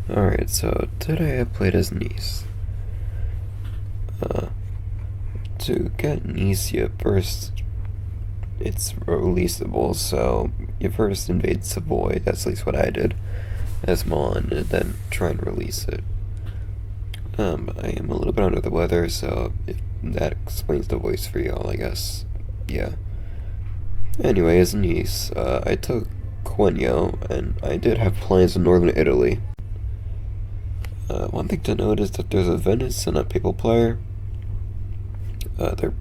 Alright, so today I played as Nice. Uh, to get Nice, you first, it's releasable, so you first invade Savoy, that's at least what I did, as Milan, and then try and release it. I am a little bit under the weather, so if that explains the voice for y'all, I guess. Yeah. Anyway, as Nice, I took Quenio, and I did have plans in northern Italy. One thing to note is that there's a Venice and a Papal player. They're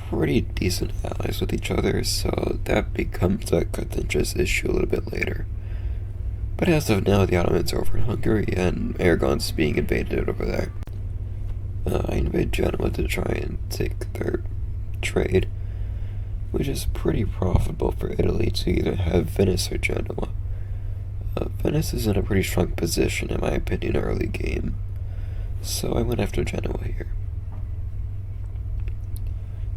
pretty decent allies with each other, so that becomes a contentious issue a little bit later. But as of now, the Ottomans are over in Hungary, and Aragon's being invaded over there. I invade Genoa to try and take their trade, which is pretty profitable for Italy to either have Venice or Genoa. Venice is in a pretty strong position, in my opinion, early game, so I went after Genoa here.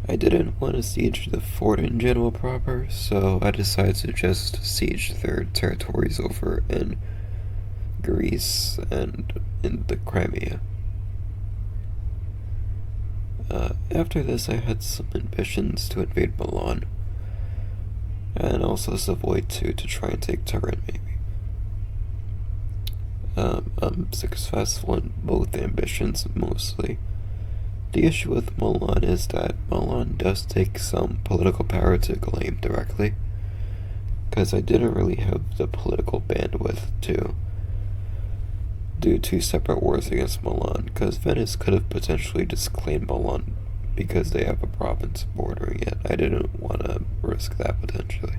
I didn't want to siege the fort in Genoa proper, so I decided to just siege their territories over in Greece and in the Crimea. After this, I had some ambitions to invade Milan, and also Savoy too, to try and take Turin maybe. I'm successful in both ambitions mostly. The issue with Milan is that Milan does take some political power to claim directly, because I didn't really have the political bandwidth to do two separate wars against Milan, because Venice could have potentially just claimed Milan because they have a province bordering it. I didn't want to risk that potentially.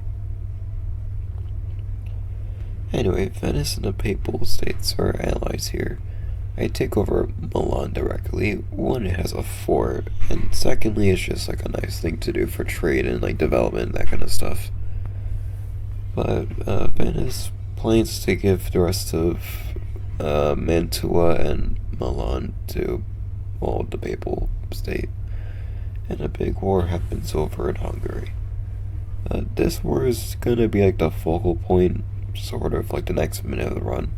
Anyway, Venice and the Papal States are allies here. I take over Milan directly. One, it has a fort, and secondly, it's just like a nice thing to do for trade and like development, that kind of stuff. But Venice plans to give the rest of Mantua and Milan to, well, the Papal State, and a big war happens over in Hungary. This war is gonna be like the focal point, sort of like the next minute of the run.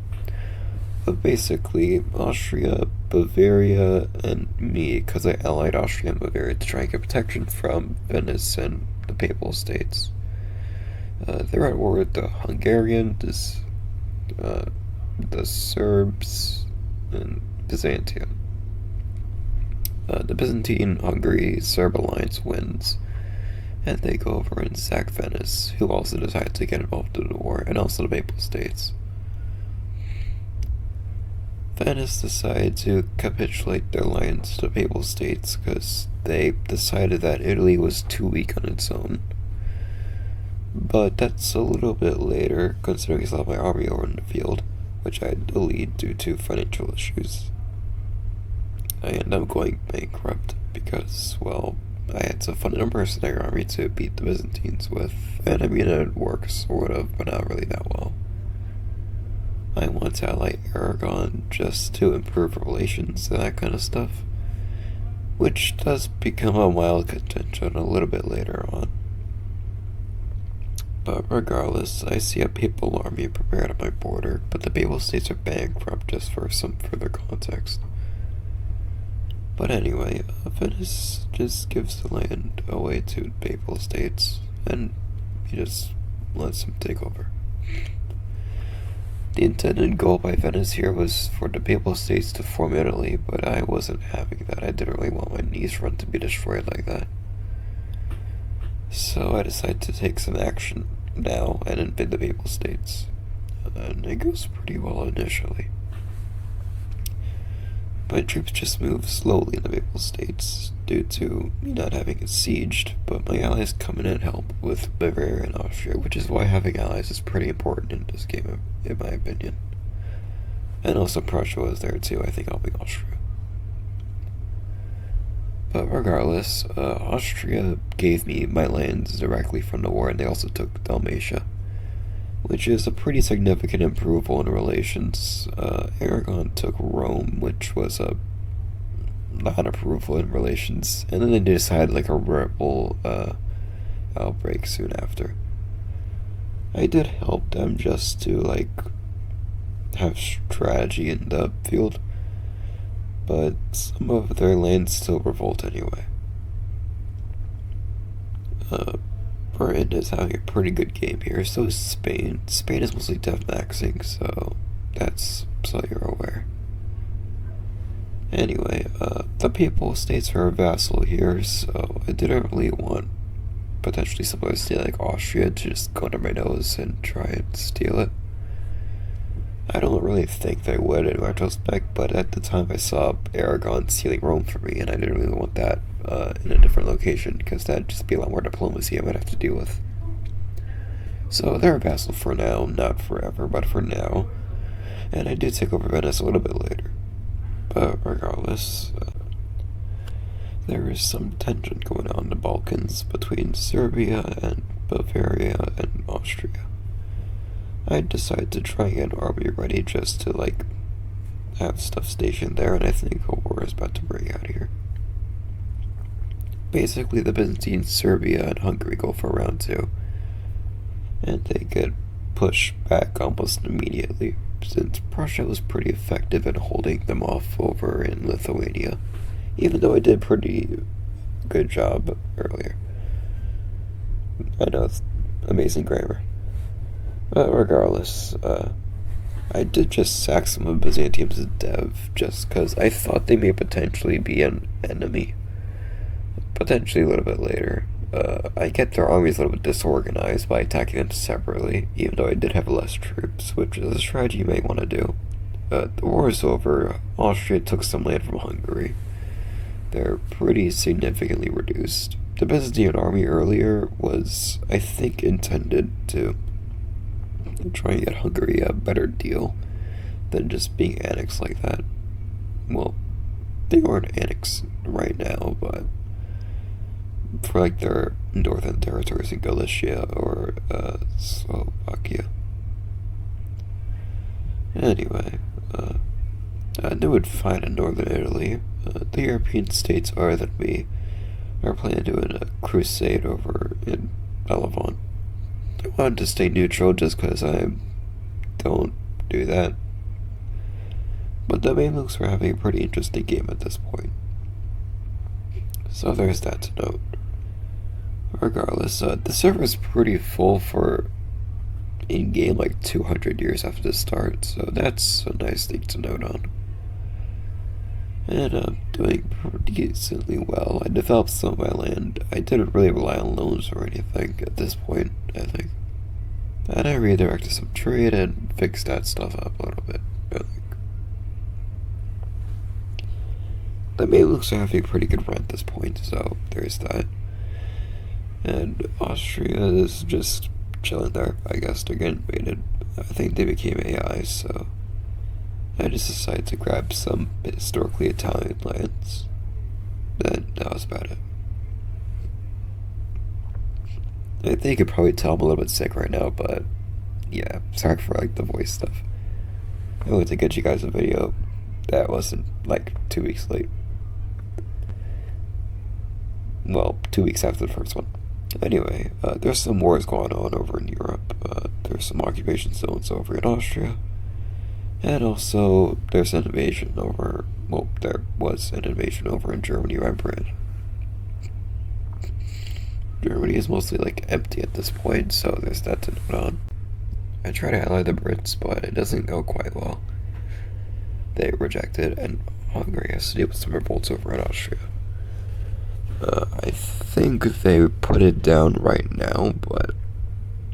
But basically, Austria, Bavaria, and me, because I allied Austria and Bavaria to try and get protection from Venice and the Papal States. They're at war with the Hungarians, the Serbs, and Byzantium. The Byzantine-Hungary Serb alliance wins, and they go over and sack Venice, who also decide to get involved in the war, and also the Papal States. Venice decided to capitulate their alliance to the Papal States because they decided that Italy was too weak on its own. But that's a little bit later, considering I still have my army over in the field, which I had to lead due to financial issues. I ended up going bankrupt because, well, I had to fund a mercenary army to beat the Byzantines with, and I mean it works sort of, but not really that well. I want to ally Aragon just to improve relations and that kind of stuff, which does become a mild contention a little bit later on. But regardless, I see a papal army prepared at my border, but the Papal States are bankrupt, just for some further context. But anyway, Venice just gives the land away to the Papal States, and he just lets them take over. The intended goal by Venice here was for the Papal States to form Italy, but I wasn't having that. I didn't really want my Nice run to be destroyed like that. So I decided to take some action now and invade the Papal States. And it goes pretty well initially. My troops just move slowly in the Papal States due to me not having it sieged, but my allies come in and help with Bavaria and Austria, which is why having allies is pretty important in this game, in my opinion. And also Prussia was there too, I think, helping Austria. But regardless, Austria gave me my lands directly from the war, and they also took Dalmatia, which is a pretty significant improvement in relations. Aragon took Rome, which was a non-approval in relations, and then they decided like a rebel outbreak soon after. I did help them just to like have strategy in the field, but some of their lands still revolt anyway. Britain is having a pretty good game here, so is Spain. Spain is mostly dev maxing, so that's so you're aware. Anyway, the Papal States are a vassal here, so I didn't really want potentially some other state like Austria to just go under my nose and try and steal it. I don't really think they would in retrospect, but at the time I saw Aragon stealing Rome for me, and I didn't really want that in a different location, because that'd just be a lot more diplomacy I might have to deal with. So they're a vassal for now, not forever, but for now. And I did take over Venice a little bit later. But regardless, there is some tension going on in the Balkans between Serbia and Bavaria and Austria. I decided to try and get an army ready just to, like, have stuff stationed there, and I think a war is about to break out here. Basically, the Byzantines, Serbia, and Hungary go for round 2, and they get pushed back almost immediately, since Prussia was pretty effective in holding them off over in Lithuania, even though I did a pretty good job earlier. I know, it's amazing grammar. But regardless, I did just sack some of Byzantium's dev just because I thought they may potentially be an enemy. Potentially a little bit later. I get their armies a little bit disorganized by attacking them separately, even though I did have less troops, which is a strategy you may want to do. The war is over. Austria took some land from Hungary. They're pretty significantly reduced. The Byzantine army earlier was, I think, intended to try and get Hungary a better deal than just being annexed like that. Well, they aren't annexed right now, but for like their northern territories in Galicia or Slovakia. Anyway, I knew it'd find in northern Italy. The European states other than me are planning doing a crusade over in Levant. I wanted to stay neutral just because I don't do that. But the Mamluks were having a pretty interesting game at this point. So there's that to note. Regardless, the server is pretty full for in-game like 200 years after the start, so that's a nice thing to note on. And I'm doing pretty decently well. I developed some of my land. I didn't really rely on loans or anything at this point, I think. And I redirected some trade and fixed that stuff up a little bit, I think. The Mamluks are having a pretty good run at this point, so there's that. And Austria is just chilling there, I guess. They're getting invaded. I think they became AI, so I just decided to grab some historically Italian lands. And that was about it. I think you could probably tell I'm a little bit sick right now, but yeah, sorry for like the voice stuff. I wanted to get you guys a video that wasn't like 2 weeks late. Well, 2 weeks after the first one. Anyway, there's some wars going on over in Europe. There's some occupation zones over in Austria. And also, there's an invasion over, well, there was an invasion over in Germany by Britain. Germany is mostly like empty at this point, so there's that to note on. I try to ally the Brits, but it doesn't go quite well. They reject it, and Hungary has to deal with some revolts over in Austria. I think they put it down right now, but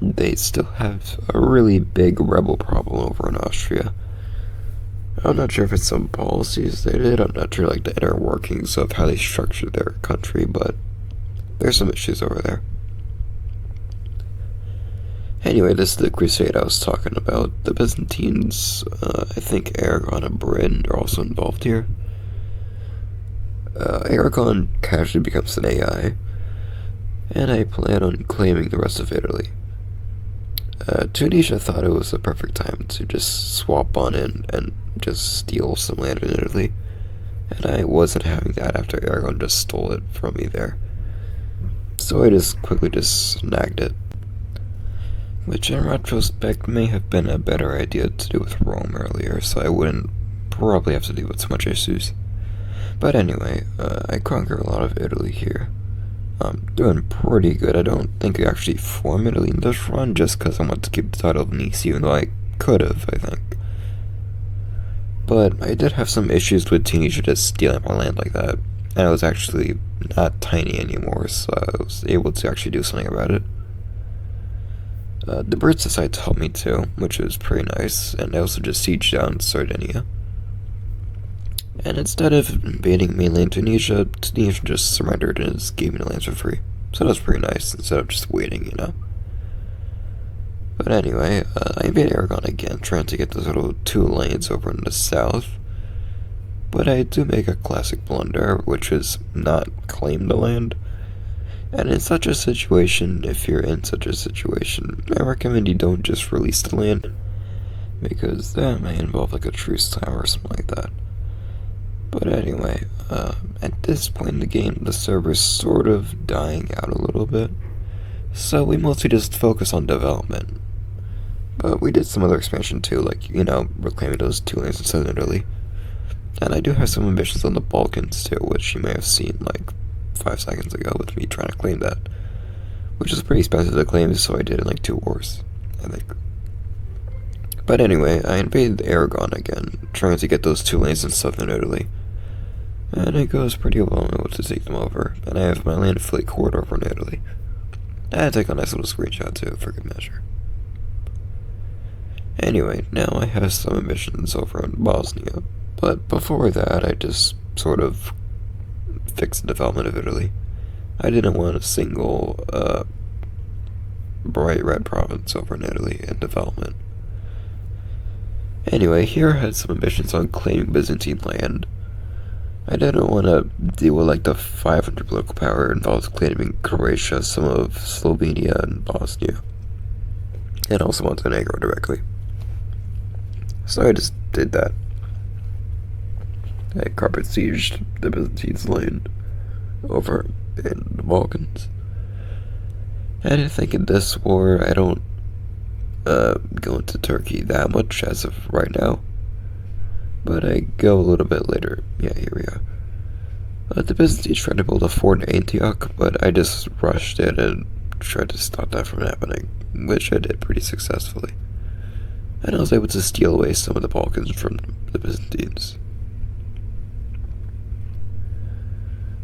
they still have a really big rebel problem over in Austria. I'm not sure if it's some policies they did, I'm not sure like the inner workings of how they structured their country, but there's some issues over there. Anyway, this is the crusade I was talking about. The Byzantines, I think Aragon and Britain are also involved here. Aragon casually becomes an AI, and I plan on claiming the rest of Italy. Tunisia thought it was the perfect time to just swap on in and just steal some land in Italy, and I wasn't having that after Aragon just stole it from me there. So I just quickly snagged it. which in retrospect may have been a better idea to do with Rome earlier, so I wouldn't probably have to deal with so much issues. But anyway, I conquer a lot of Italy here. I'm doing pretty good. I don't think I actually form Italy in this run, just because I want to keep the title of Nice, even though I could have, I think. But I did have some issues with Tunisia just stealing my land like that, and I was actually not tiny anymore, so I was able to actually do something about it. The Brits decided to help me too, which was pretty nice, and I also just sieged down Sardinia. And instead of invading mainland Tunisia, Tunisia just surrendered and just gave me the lands for free. So that was pretty nice, instead of just waiting, you know. But anyway, I invade Aragon again, trying to get those little 2 lanes over in the south. But I do make a classic blunder, which is not claim the land. And in such a situation, if you're in such a situation, I recommend you don't just release the land, because that may involve like a truce time or something like that. But anyway, at this point in the game, the server's sort of dying out a little bit, so we mostly just focus on development. But we did some other expansion too, like, you know, reclaiming those 2 lands in southern Italy. And I do have some ambitions on the Balkans too, which you may have seen like 5 seconds ago with me trying to claim that, which is pretty expensive to claim, so I did in like 2 wars, I think. But anyway, I invaded Aragon again, trying to get those 2 lanes in southern Italy. And it goes pretty well. I'm able to take them over, and I have my land fleet court over in Italy. I take a nice little screenshot too, for good measure. Anyway, now I have some ambitions over in Bosnia, but before that I just sort of fixed the development of Italy. I didn't want a single bright red province over in Italy in development. Anyway, here I had some ambitions on claiming Byzantine land. I didn't want to deal with like the 500 political power involved claiming Croatia, some of Slovenia, and Bosnia, and also Montenegro directly. So I just did that. I carpet sieged the Byzantines' land over in the Balkans. And I think in this war I don't go into Turkey that much as of right now, but I go a little bit later. Yeah, here we are. The Byzantines tried to build a fort in Antioch, but I just rushed in and tried to stop that from happening, which I did pretty successfully. And I was able to steal away some of the Balkans from the Byzantines.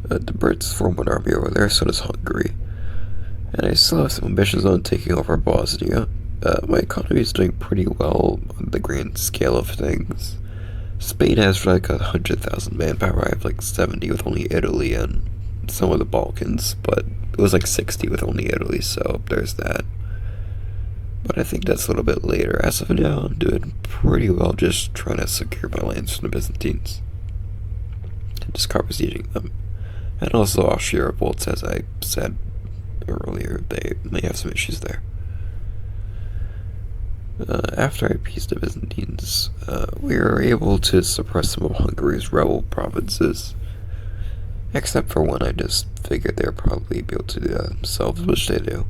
The Brits formed an army over there, so does Hungary. And I still have some ambitions on taking over Bosnia. My economy is doing pretty well on the grand scale of things. Spain has like 100,000 manpower. I have like 70 with only Italy and some of the Balkans, but it was like 60 with only Italy, so there's that. But I think that's a little bit later. As of now, I'm doing pretty well just trying to secure my lands from the Byzantines. And just carpet sieging them. And also Austria revolts, as I said earlier, they may have some issues there. After I appeased the Byzantines, we were able to suppress some of Hungary's rebel provinces. Except for one, I just figured they'd probably be able to do that themselves, which they do.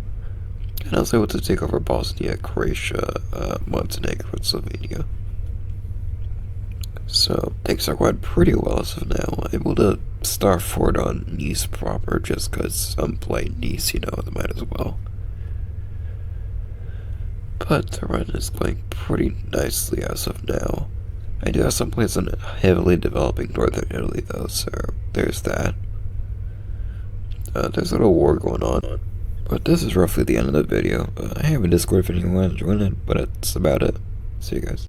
And I was able to take over Bosnia, Croatia, Montenegro, and Slovenia. So things are going pretty well as of now. I'm able to start fort on Nice proper, just because I'm playing Nice, you know, I might as well. But the run is going pretty nicely as of now. I do have some plans on heavily developing northern Italy though, so there's that. There's a little war going on. But this is roughly the end of the video. I have a Discord if anyone wants to join it, but that's about it. See you guys.